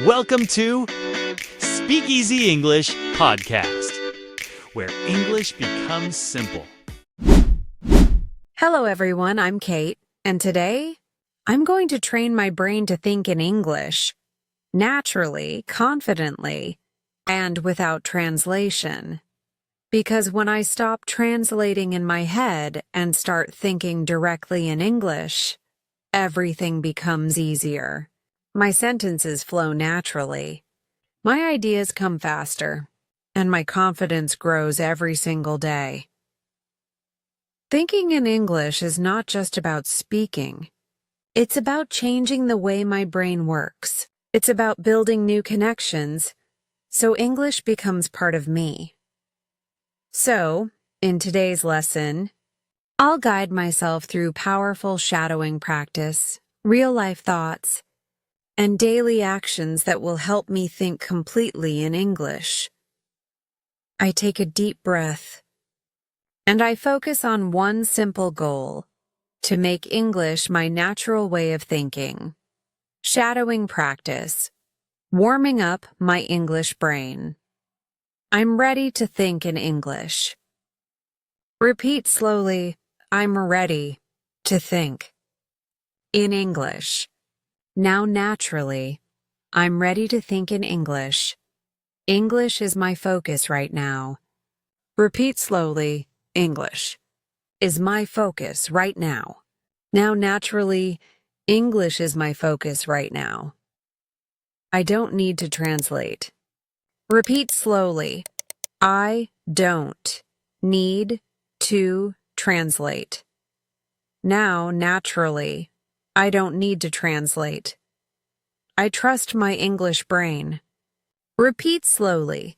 Welcome to SpeakEasy English Podcast, where English becomes simple. Hello, everyone. I'm Kate, and today I'm going to train my brain to think in English naturally, confidently, and without translation. Because when I stop translating in my head and start thinking directly in English, everything becomes easier. My sentences flow naturally. My ideas come faster, and my confidence grows every single day. Thinking in English is not just about speaking. It's about changing the way my brain works. It's about building new connections, so English becomes part of me. So, in today's lesson, I'll guide myself through powerful shadowing practice, real-life thoughts, and daily actions that will help me think completely in English. I take a deep breath, and I focus on one simple goal: to make English my natural way of thinking. Shadowing practice, warming up my English brain. I'm ready to think in English. Repeat slowly, I'm ready to think in English. Now naturally, I'm ready to think in English. English is my focus right now. Repeat slowly, English is my focus right now. Now naturally, English is my focus right now. I don't need to translate. Repeat slowly, I don't need to translate. Now naturally, I don't need to translate. I trust my English brain. Repeat slowly.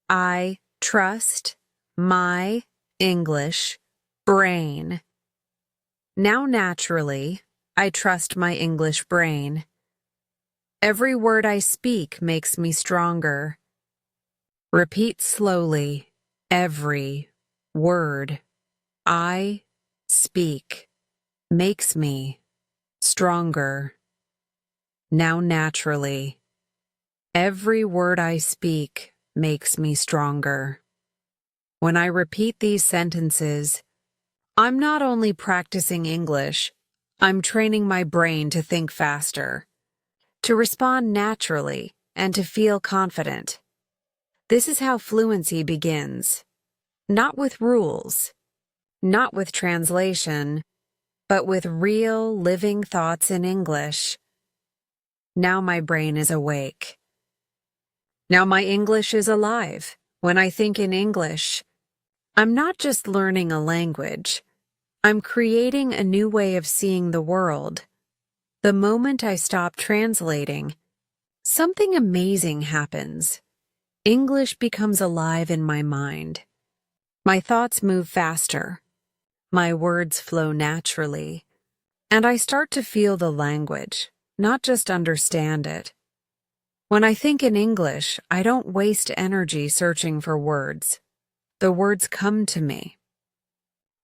I trust my English brain. Now naturally, I trust my English brain. Every word I speak makes me stronger. Repeat slowly. Every word I speak makes me stronger. Now naturally, every word I speak makes me stronger. When I repeat these sentences, I'm not only practicing English, I'm training my brain to think faster, to respond naturally, and to feel confident. This is how fluency begins. Not with rules, not with translation, but with real, living thoughts in English. Now my brain is awake. Now my English is alive. When I think in English, I'm not just learning a language. I'm creating a new way of seeing the world. The moment I stop translating, something amazing happens. English becomes alive in my mind. My thoughts move faster. My words flow naturally. And I start to feel the language, not just understand it. When I think in English, I don't waste energy searching for words. The words come to me.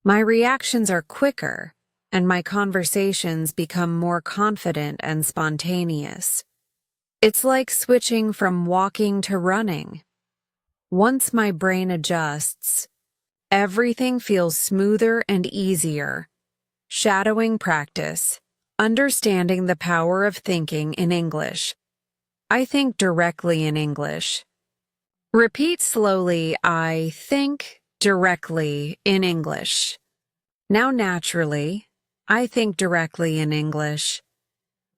My reactions are quicker, and my conversations become more confident and spontaneous. It's like switching from walking to running. Once my brain adjusts, everything feels smoother and easier. Shadowing practice, understanding the power of thinking in English. I think directly in English. Repeat slowly, I think directly in English. Now naturally, I think directly in English.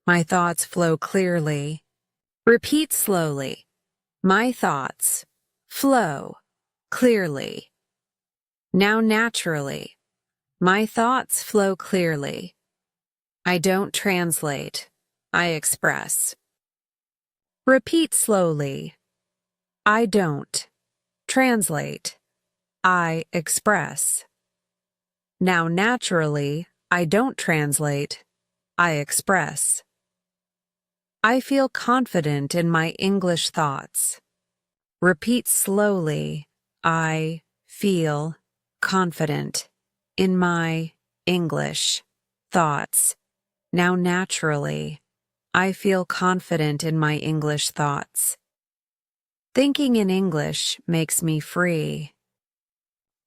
My thoughts flow clearly. Repeat slowly. My thoughts flow clearly. Now naturally, my thoughts flow clearly. I don't translate, I express. Repeat slowly. I don't translate, I express. Now naturally, I don't translate, I express. I feel confident in my English thoughts. Repeat slowly, I feel confident in my English thoughts. Now naturally, I feel confident in my English thoughts. Thinking in English makes me free.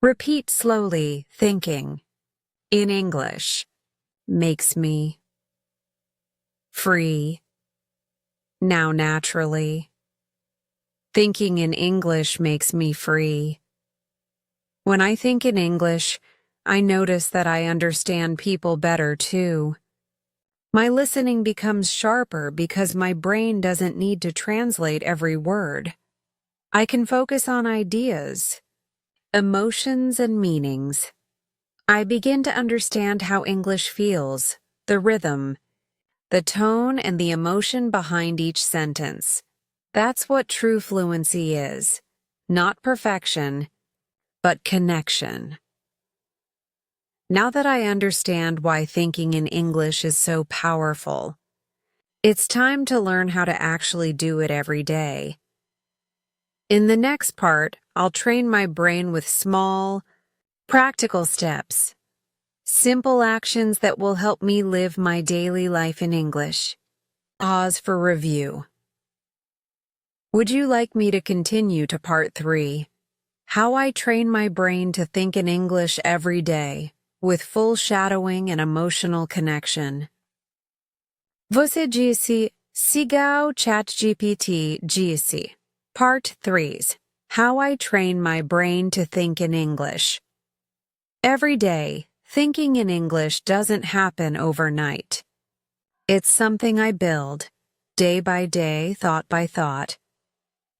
Repeat slowly, thinking in English makes me free. Now naturally. Thinking in English makes me free. When I think in English, I notice that I understand people better too. My listening becomes sharper because my brain doesn't need to translate every word. I can focus on ideas, emotions, and meanings. I begin to understand how English feels, the rhythm, the tone, and the emotion behind each sentence. That's what true fluency is. Not perfection, but connection. Now that I understand why thinking in English is so powerful, it's time to learn how to actually do it every day. In the next part, I'll train my brain with small, practical steps, simple actions that will help me live my daily life in English. Pause for review. Would you like me to continue to part 3? How I train my brain to think in English every day, with full shadowing and emotional connection. Você disse, siga o ChatGPT disse. Part 3. How I train my brain to think in English. Every day, thinking in English doesn't happen overnight. It's something I build, day by day, thought by thought.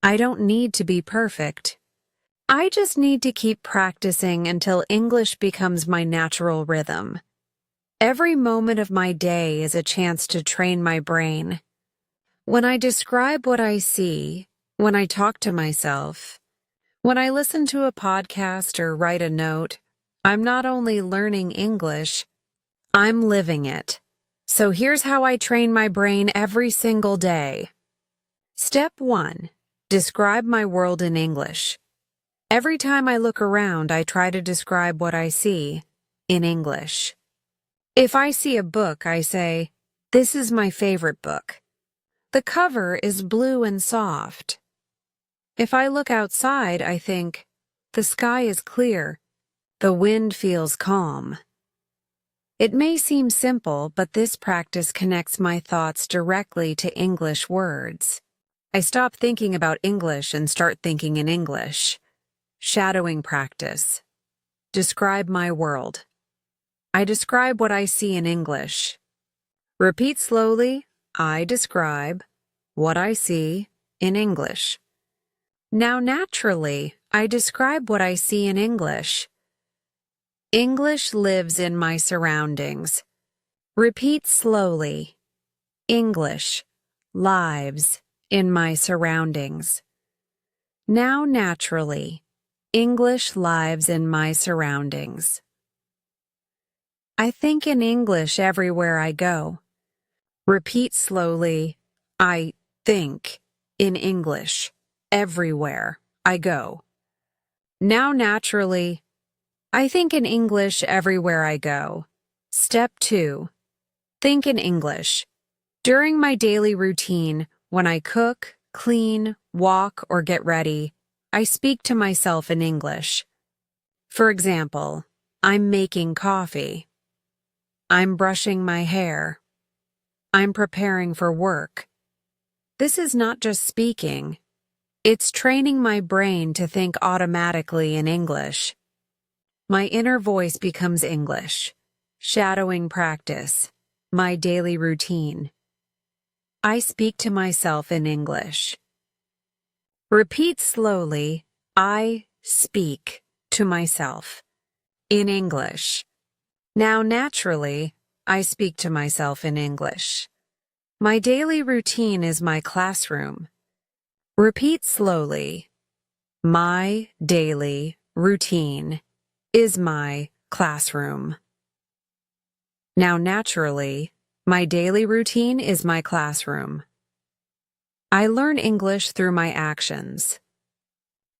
I don't need to be perfect. I just need to keep practicing until English becomes my natural rhythm. Every moment of my day is a chance to train my brain. When I describe what I see, when I talk to myself, when I listen to a podcast or write a note, I'm not only learning English, I'm living it. So here's how I train my brain every single day. Step 1. Describe my world in English. Every time I look around, I try to describe what I see in English. If I see a book, I say, "This is my favorite book." The cover is blue and soft. If I look outside, I think, "The sky is clear. The wind feels calm." It may seem simple, but this practice connects my thoughts directly to English words. I stop thinking about English and start thinking in English. Shadowing practice. Describe my world. I describe what I see in English. Repeat slowly. I describe what I see in English. Now naturally, I describe what I see in English. English lives in my surroundings. Repeat slowly. English lives in my surroundings. Now naturally, English lives in my surroundings. I think in English everywhere I go. Repeat slowly. I think in English everywhere I go. Now naturally, I think in English everywhere I go. Step 2. Think in English. During my daily routine, when I cook, clean, walk, or get ready, I speak to myself in English. For example, I'm making coffee. I'm brushing my hair. I'm preparing for work. This is not just speaking. It's training my brain to think automatically in English. My inner voice becomes English. Shadowing practice. My daily routine. I speak to myself in English. Repeat slowly. I speak to myself in English. Now naturally, I speak to myself in English. My daily routine is my classroom. Repeat slowly. My daily routine is my classroom. Now naturally, my daily routine is my classroom. I learn English through my actions.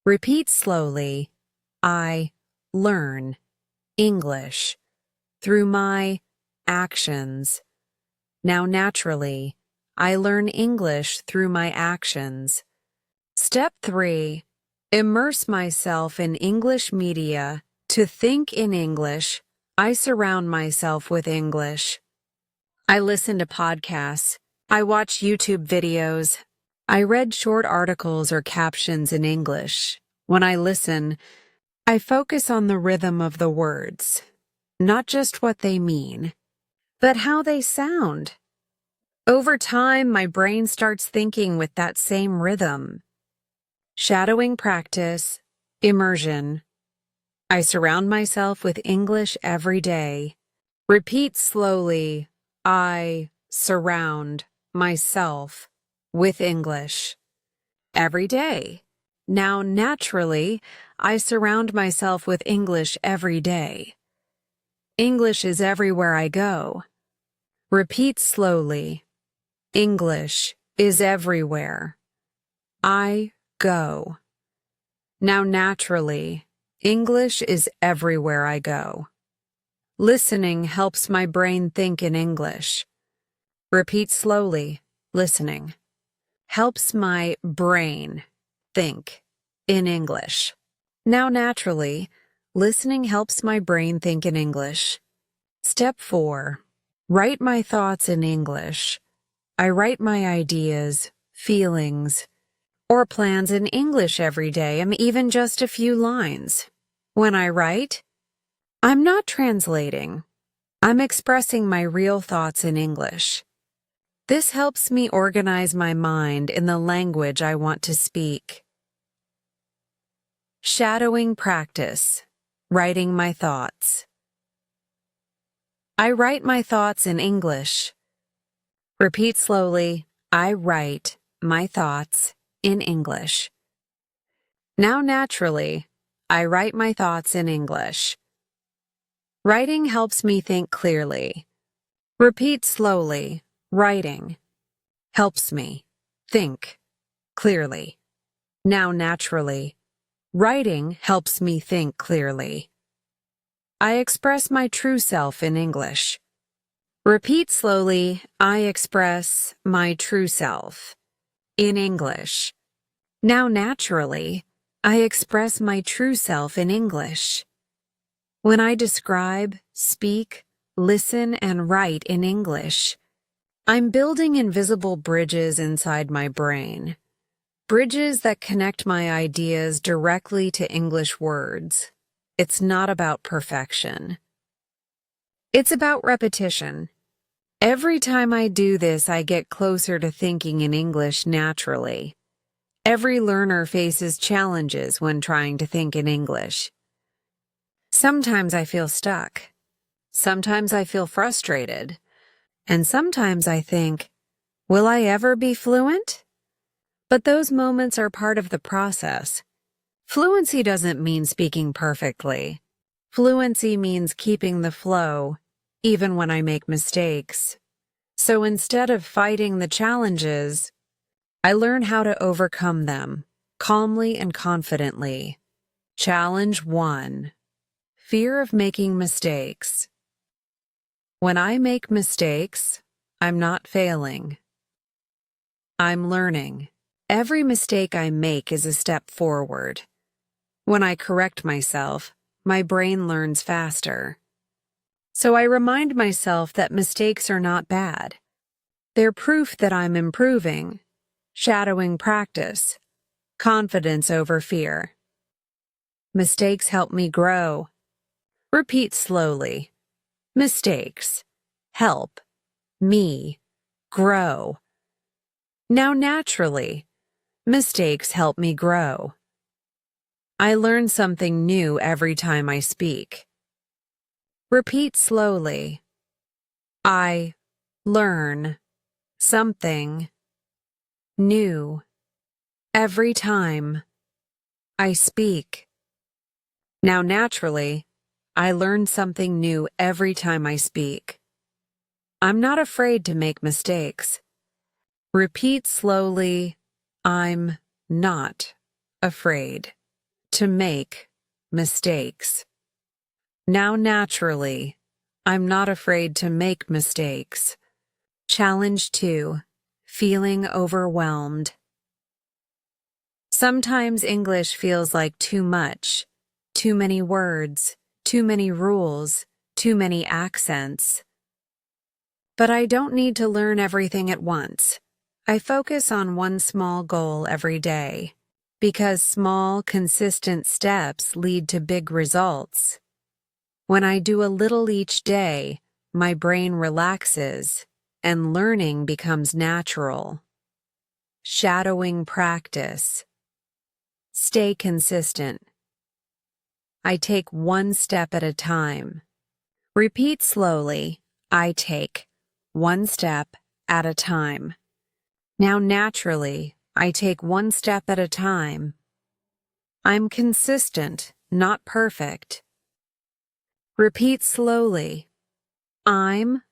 Repeat slowly. I learn English through my actions. Now naturally, I learn English through my actions. Step 3. Immerse myself in English media. To think in English, I surround myself with English. I listen to podcasts. I watch YouTube videos. I read short articles or captions in English. When I listen, I focus on the rhythm of the words, not just what they mean, but how they sound. Over time, my brain starts thinking with that same rhythm. Shadowing practice, immersion. I surround myself with English every day. Repeat slowly. I surround myself with English every day. Now, naturally, I surround myself with English every day. English is everywhere I go. Repeat slowly. English is everywhere I go. Now, naturally, English is everywhere I go. Listening helps my brain think in English. Repeat slowly. Listening helps my brain think in English. Now, naturally, listening helps my brain think in English. Step 4. Write my thoughts in English. I write my ideas, feelings, or plans in English every day, even just a few lines. When I write, I'm not translating. I'm expressing my real thoughts in English. This helps me organize my mind in the language I want to speak. Shadowing practice. Writing my thoughts. I write my thoughts in English. Repeat slowly. I write my thoughts in English. Now, naturally, I write my thoughts in English. Writing helps me think clearly. Repeat slowly. Writing helps me think clearly. Now, naturally, writing helps me think clearly. I express my true self in English. Repeat slowly. I express my true self in English. Now, naturally, I express my true self in English. When I describe, speak, listen, and write in English, I'm building invisible bridges inside my brain. Bridges that connect my ideas directly to English words. It's not about perfection. It's about repetition. Every time I do this, I get closer to thinking in English naturally. Every learner faces challenges when trying to think in English. Sometimes I feel stuck. Sometimes I feel frustrated. And sometimes I think, will I ever be fluent? But those moments are part of the process. Fluency doesn't mean speaking perfectly. Fluency means keeping the flow, even when I make mistakes. So instead of fighting the challenges, I learn how to overcome them, calmly and confidently. Challenge 1. Fear of making mistakes. When I make mistakes, I'm not failing. I'm learning. Every mistake I make is a step forward. When I correct myself, my brain learns faster. So I remind myself that mistakes are not bad. They're proof that I'm improving. Shadowing practice. Confidence over fear. Mistakes help me grow. Repeat slowly. Mistakes help me grow. Now, naturally, mistakes help me grow. I learn something new every time I speak. Repeat slowly. I learn something new every time I speak. Now, naturally, I learn something new every time I speak. I'm not afraid to make mistakes. Repeat slowly. I'm not afraid to make mistakes. Now, naturally, I'm not afraid to make mistakes. Challenge 2. feeling overwhelmed. Sometimes English feels like too much, too many words, too many rules, too many accents. But I don't need to learn everything at once. I focus on one small goal every day, because small, consistent steps lead to big results. When I do a little each day, my brain relaxes, and learning becomes natural. Shadowing practice. Stay consistent. I take one step at a time. Repeat slowly. I take one step at a time. Now naturally, I take one step at a time. I'm consistent, not perfect. Repeat slowly. I'm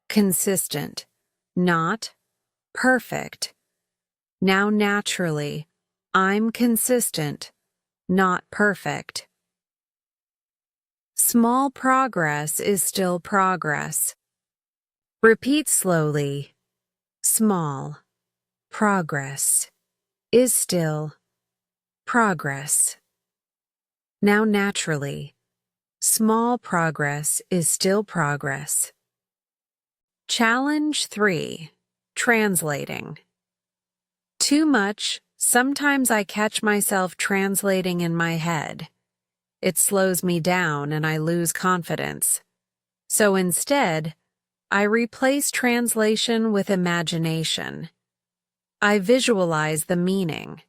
consistent, not perfect. Now naturally, I'm consistent, not perfect. Small progress is still progress. Repeat slowly. Small progress is still progress. Now naturally, small progress is still progress. Challenge 3. Translating. Too much. Sometimes I catch myself translating in my head. It slows me down and I lose confidence. So instead, I replace translation with imagination. I visualize the meaning.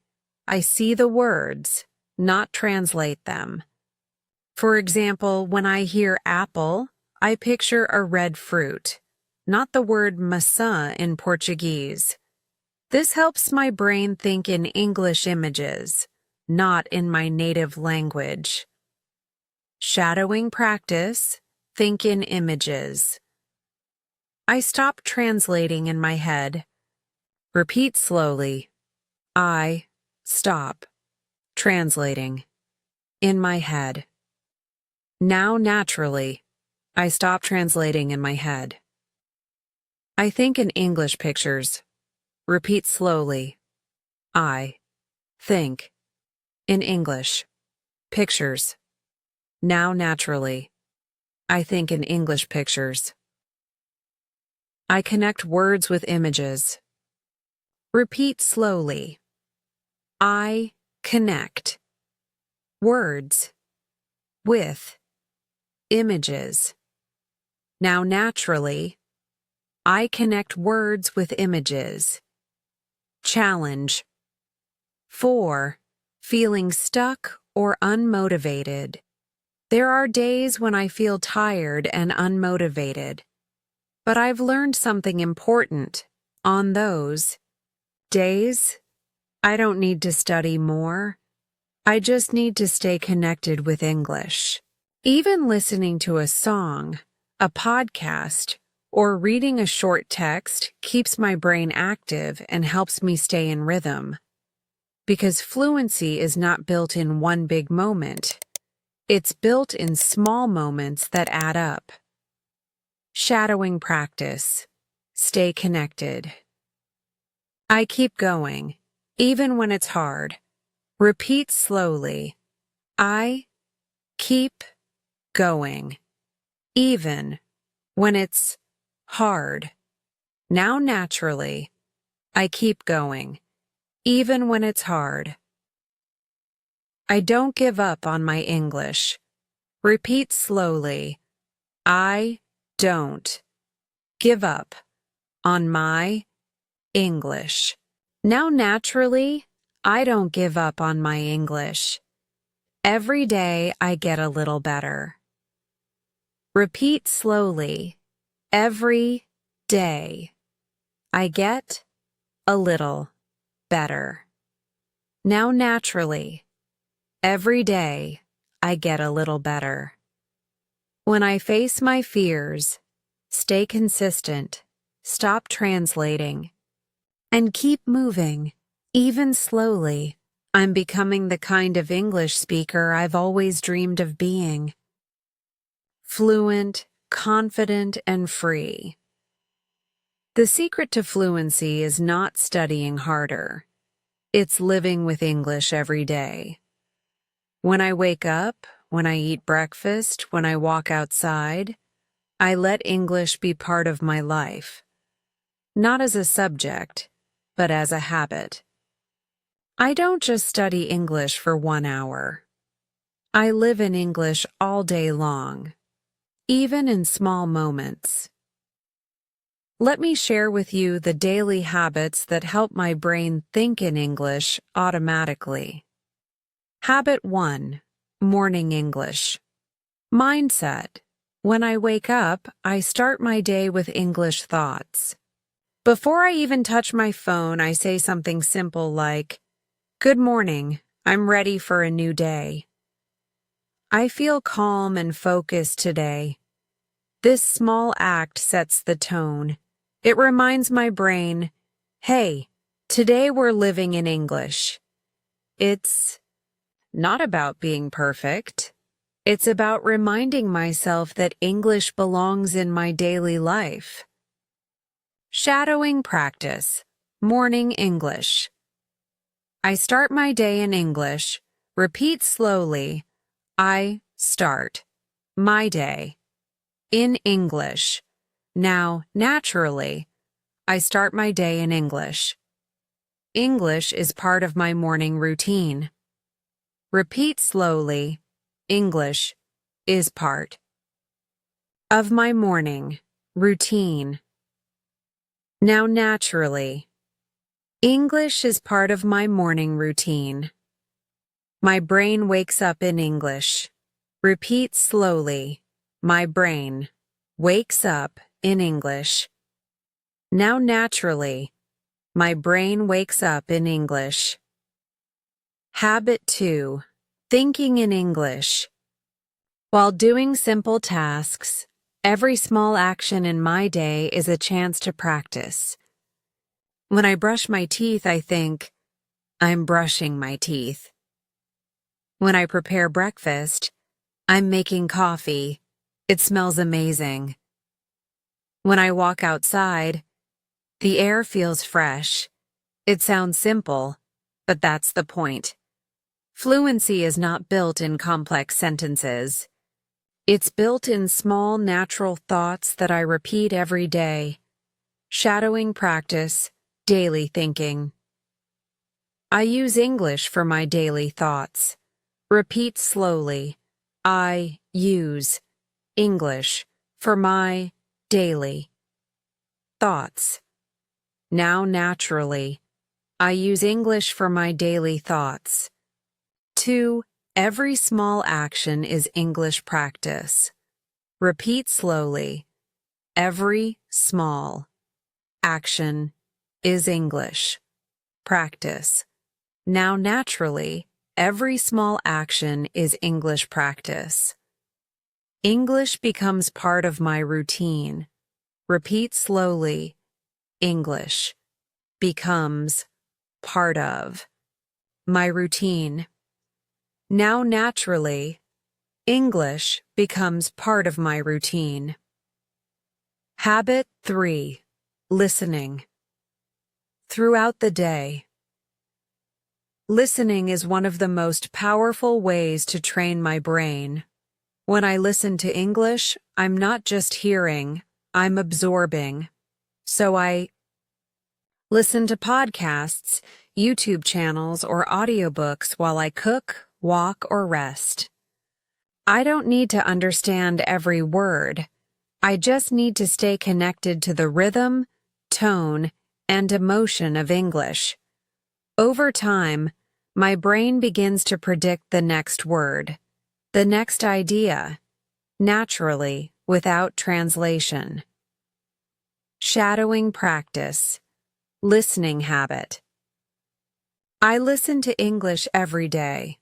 I see the words, not translate them. For example, when I hear apple, I picture a red fruit, not the word maçã in Portuguese. This helps my brain think in English images, not in my native language. Shadowing practice, think in images. I stop translating in my head. Repeat slowly. I stop translating in my head. Now naturally, I stop translating in my head. I think in English pictures. Repeat slowly. I think in English pictures. Now naturally, I think in English pictures. I connect words with images. Repeat slowly. I connect words with images. Now naturally, I connect words with images. Challenge 4. Feeling stuck or unmotivated. There are days when I feel tired and unmotivated, but I've learned something important. On those days, I don't need to study more. I just need to stay connected with English. Even listening to a song, a podcast, or reading a short text keeps my brain active and helps me stay in rhythm. Because fluency is not built in one big moment. It's built in small moments that add up. Shadowing practice. Stay connected. I keep going, even when it's hard. Repeat slowly. I keep going, even when it's hard. Now naturally, I keep going, even when it's hard. I don't give up on my English. Repeat slowly. I don't give up on my English. Now naturally, I don't give up on my English. Every day I get a little better. Repeat slowly. Every day I get a little better. Now naturally, every day I get a little better. When I face my fears, stay consistent, stop translating, and keep moving, even slowly. I'm becoming the kind of English speaker I've always dreamed of being. Fluent, confident, and free. The secret to fluency is not studying harder. It's living with English every day. When I wake up, when I eat breakfast, when I walk outside, I let English be part of my life. Not as a subject, but as a habit. I don't just study English for 1 hour. I live in English all day long, even in small moments. Let me share with you the daily habits that help my brain think in English automatically. Habit 1. Morning English. Mindset. When I wake up, I start my day with English thoughts. Before I even touch my phone, I say something simple like, "Good morning, I'm ready for a new day. I feel calm and focused today." This small act sets the tone. It reminds my brain, hey, today we're living in English. It's not about being perfect. It's about reminding myself that English belongs in my daily life. Shadowing practice. Morning English. I start my day in English. Repeat slowly. I start my day in English. Now, naturally, I start my day in English. English is part of my morning routine. Repeat slowly. English is part of my morning routine. Now, naturally, English is part of my morning routine. My brain wakes up in English. Repeat slowly. My brain wakes up in English. Now, naturally, my brain wakes up in English. Habit 2. Thinking in English. While doing simple tasks, every small action in my day is a chance to practice. When I brush my teeth, I think, I'm brushing my teeth. When I prepare breakfast, I'm making coffee. It smells amazing. When I walk outside, the air feels fresh. It sounds simple, but that's the point. Fluency is not built in complex sentences. It's built in small, natural thoughts that I repeat every day. Shadowing practice, daily thinking. I use English for my daily thoughts. Repeat slowly. I use English for my daily thoughts. Now, naturally, I use English for my daily thoughts. 2. Every small action is English practice. Repeat slowly. Every small action is English practice. Now, naturally, every small action is English practice. English becomes part of my routine. Repeat slowly. English becomes part of my routine. Now, naturally, English becomes part of my routine. Habit 3. Listening. Throughout the day. Listening is one of the most powerful ways to train my brain. When I listen to English, I'm not just hearing, I'm absorbing. So I listen to podcasts, YouTube channels, or audiobooks while I cook, walk, or rest. I don't need to understand every word. I just need to stay connected to the rhythm, tone, and emotion of English. Over time, my brain begins to predict the next word, the next idea, naturally, without translation. Shadowing practice. Listening habit. I listen to English every day.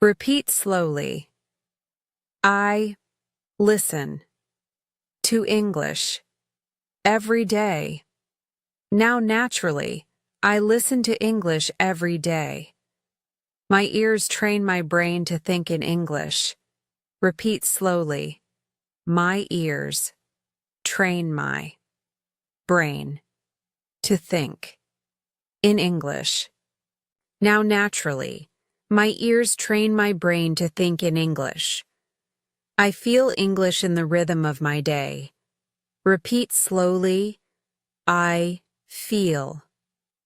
Repeat slowly. I listen to English every day. Now, naturally, I listen to English every day. My ears train my brain to think in English. Repeat slowly. My ears train my brain, to think. In English. Now naturally, my ears train my brain to think in English. I feel English in the rhythm of my day. Repeat slowly. I feel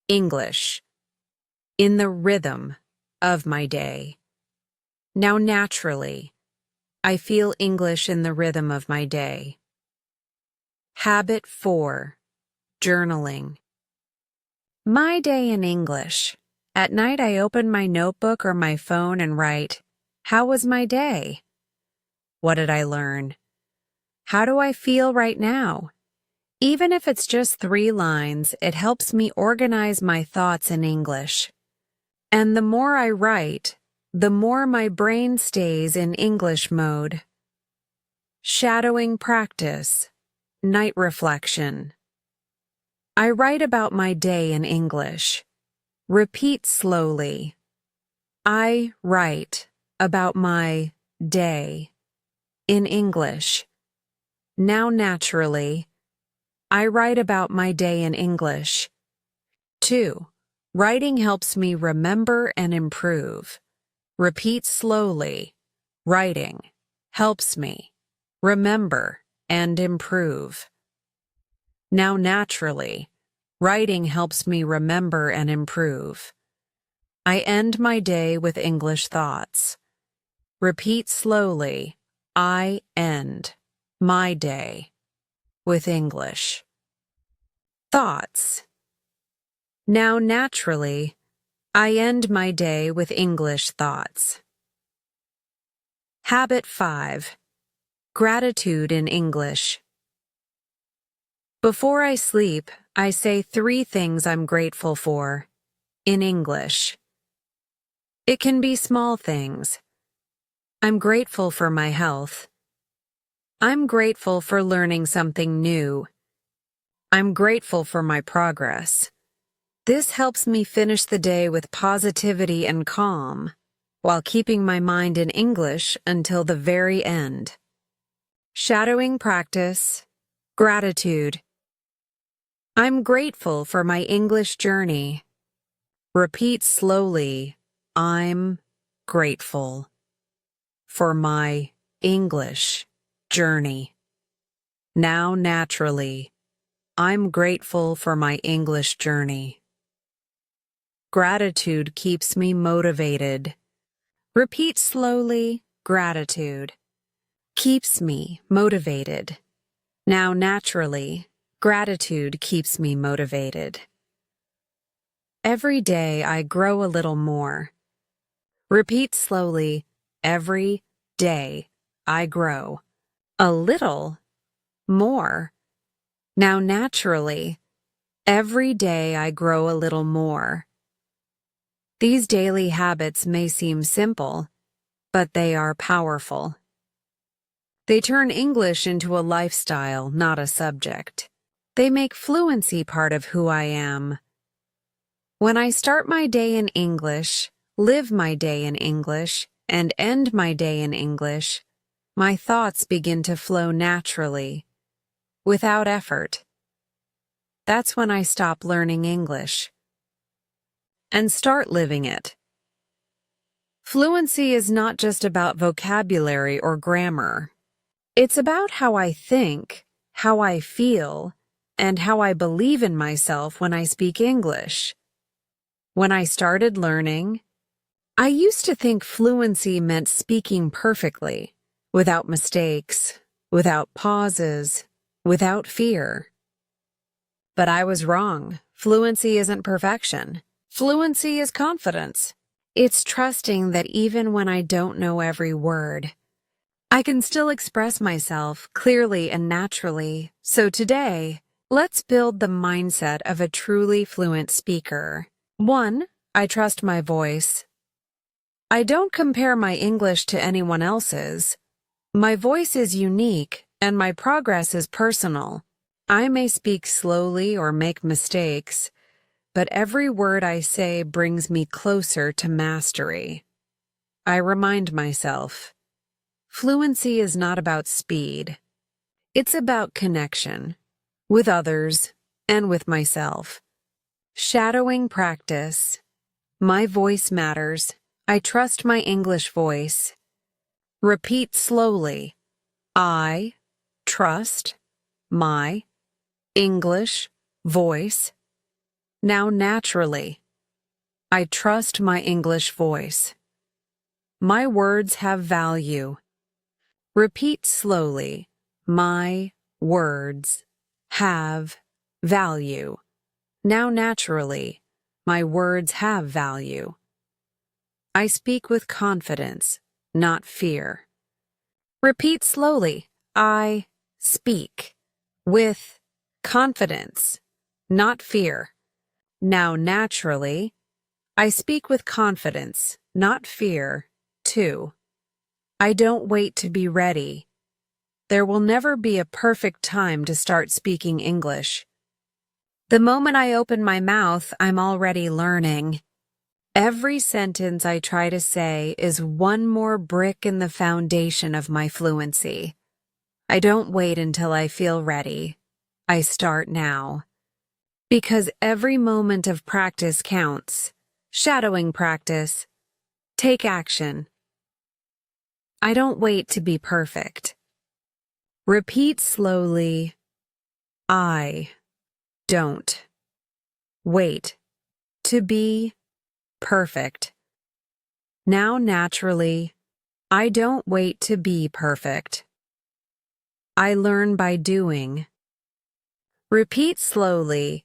English in the rhythm of my day. Now naturally, I feel English in the rhythm of my day. Habit 4. Journaling. My day in English. At night I open my notebook or my phone and write, "How was my day? What did I learn? How do I feel right now?" Even if it's just 3 lines, it helps me organize my thoughts in English. And the more I write, the more my brain stays in English mode. Shadowing practice. Night reflection. I write about my day in English. Repeat slowly. I write about my day in English. Now naturally, I write about my day in English. 2. Writing helps me remember and improve. Repeat slowly. Writing helps me remember and improve. Now naturally, writing helps me remember and improve. I end my day with English thoughts. Repeat slowly. I end my day with English thoughts. Now naturally, I end my day with English thoughts. Habit 5. Gratitude in English. Before I sleep, I say 3 things I'm grateful for in English. It can be small things. I'm grateful for my health. I'm grateful for learning something new. I'm grateful for my progress. This helps me finish the day with positivity and calm, while keeping my mind in English until the very end. Shadowing practice. Gratitude. I'm grateful for my English journey. Repeat slowly. I'm grateful for my English journey. Now naturally, I'm grateful for my English journey. Gratitude keeps me motivated. Repeat slowly. Gratitude keeps me motivated. Now naturally, gratitude keeps me motivated. Every day I grow a little more. Repeat slowly. Every day I grow a little more. Now naturally, every day I grow a little more. These daily habits may seem simple, but they are powerful. They turn English into a lifestyle, not a subject. They make fluency part of who I am. When I start my day in English, live my day in English, and end my day in English, my thoughts begin to flow naturally, without effort. That's when I stop learning English and start living it. Fluency is not just about vocabulary or grammar. It's about how I think, how I feel, and how I believe in myself when I speak English. When I started learning, I used to think fluency meant speaking perfectly, without mistakes, without pauses, without fear. But I was wrong. Fluency isn't perfection. Fluency is confidence. It's trusting that even when I don't know every word, I can still express myself clearly and naturally. So today, let's build the mindset of a truly fluent speaker. 1. I trust my voice. I don't compare my English to anyone else's. My voice is unique, and my progress is personal. I may speak slowly or make mistakes, but every word I say brings me closer to mastery. I remind myself, fluency is not about speed. It's about connection with others, and with myself. Shadowing practice. My voice matters. I trust my English voice. Repeat slowly. I trust my English voice. Now naturally. I trust my English voice. My words have value. Repeat slowly. My words have value. Now naturally. My words have value. I speak with confidence, not fear. Repeat slowly. I speak with confidence, not fear. Now naturally. I speak with confidence, not fear. 2. I don't wait to be ready. There will never be a perfect time to start speaking English. The moment I open my mouth, I'm already learning. Every sentence I try to say is one more brick in the foundation of my fluency. I don't wait until I feel ready. I start now. Because every moment of practice counts. Shadowing practice. Take action. I don't wait to be perfect. Repeat slowly. I don't wait to be perfect. Now naturally, I don't wait to be perfect. I learn by doing. Repeat slowly.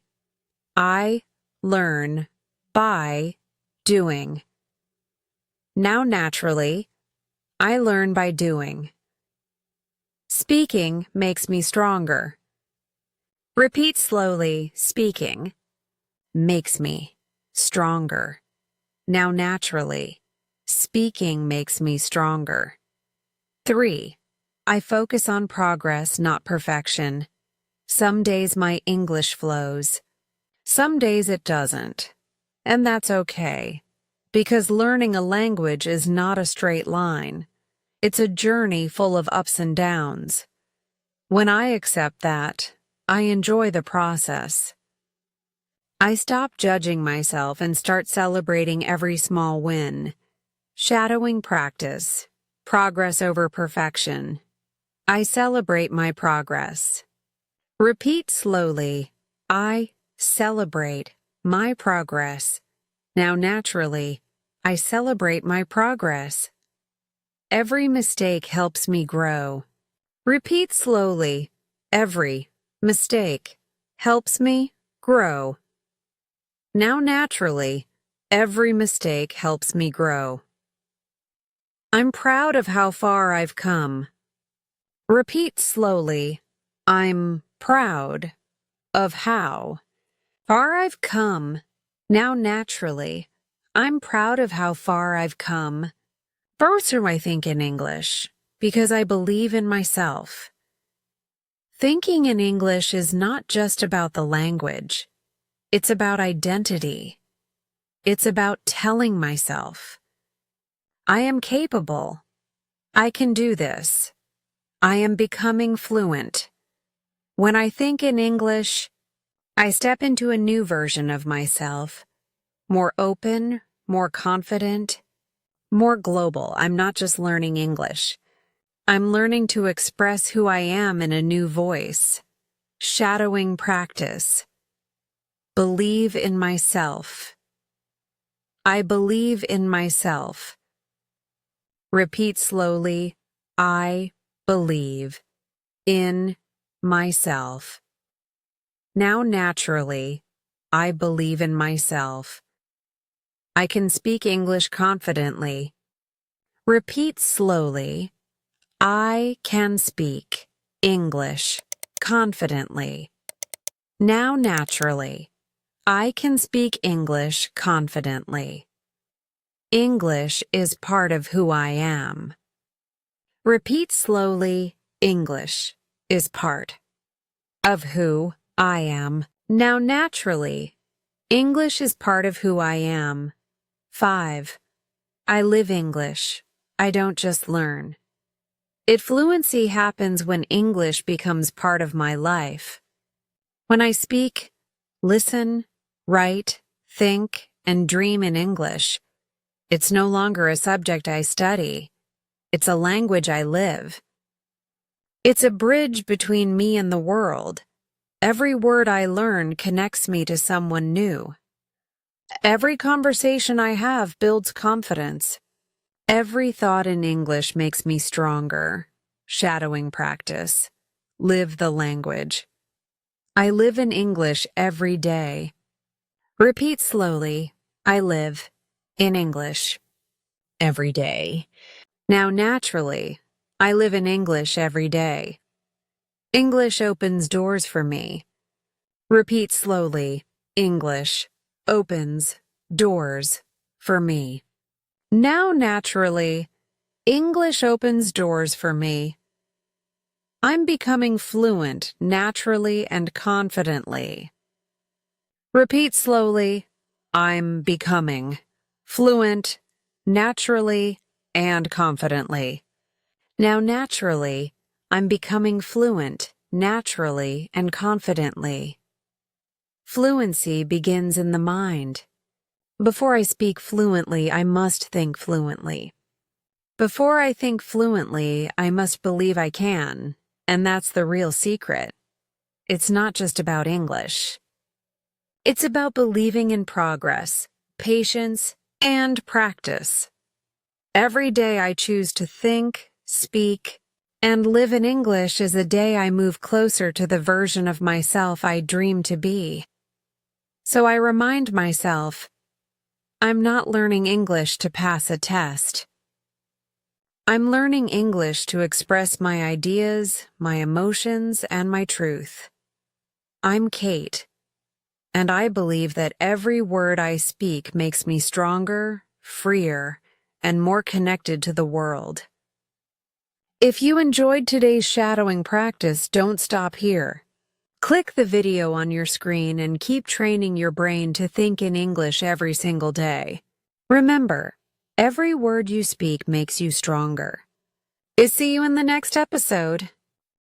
I learn by doing. Now naturally, I learn by doing. Speaking makes me stronger. Repeat slowly. Speaking makes me stronger. Now naturally, speaking makes me stronger. 3. I focus on progress, not perfection. Some days my English flows. Some days it doesn't. And that's okay, because learning a language is not a straight line. It's a journey full of ups and downs. When I accept that, I enjoy the process. I stop judging myself and start celebrating every small win. Shadowing practice. Progress over perfection. I celebrate my progress. Repeat slowly. I celebrate my progress. Now naturally, I celebrate my progress. Every mistake helps me grow. Repeat slowly. Every mistake helps me grow. Now naturally, every mistake helps me grow. I'm proud of how far I've come. Repeat slowly. I'm proud of how far I've come. Now naturally, I'm proud of how far I've come. First do I think in English, because I believe in myself. Thinking in English is not just about the language. It's about identity. It's about telling myself, I am capable. I can do this. I am becoming fluent. When I think in English, I step into a new version of myself, more open, more confident, more global. I'm not just learning English. I'm learning to express who I am in a new voice. Shadowing practice. Believe in myself. I believe in myself. Repeat slowly. I believe in myself. Now naturally, I believe in myself. I can speak English confidently. Repeat slowly. I can speak English confidently. Now naturally, I can speak English confidently. English is part of who I am. Repeat slowly. English is part of who I am. Now naturally, English is part of who I am. 5. I live English. I don't just learn. Fluency happens when English becomes part of my life. When I speak, listen, write, think, and dream in English. It's no longer a subject I study. It's a language I live. It's a bridge between me and the world. Every word I learn connects me to someone new. Every conversation I have builds confidence. Every thought in English makes me stronger. Shadowing practice. Live the language. I live in English every day. Repeat slowly. I live in English every day. Now naturally, I live in English every day. English opens doors for me. Repeat slowly. English opens doors for me. Now naturally, English opens doors for me. I'm becoming fluent naturally and confidently. Repeat slowly. I'm becoming fluent naturally and confidently. Now naturally, I'm becoming fluent naturally and confidently. Fluency begins in the mind. Before I speak fluently, I must think fluently. Before I think fluently, I must believe I can, and that's the real secret. It's not just about English. It's about believing in progress, patience, and practice. Every day I choose to think, speak, and live in English is a day I move closer to the version of myself I dream to be. So I remind myself, I'm not learning English to pass a test. I'm learning English to express my ideas, my emotions, and my truth. I'm Kate, and I believe that every word I speak makes me stronger, freer, and more connected to the world. If you enjoyed today's shadowing practice, don't stop here. Click the video on your screen and keep training your brain to think in English every single day. Remember, every word you speak makes you stronger. I'll see you in the next episode.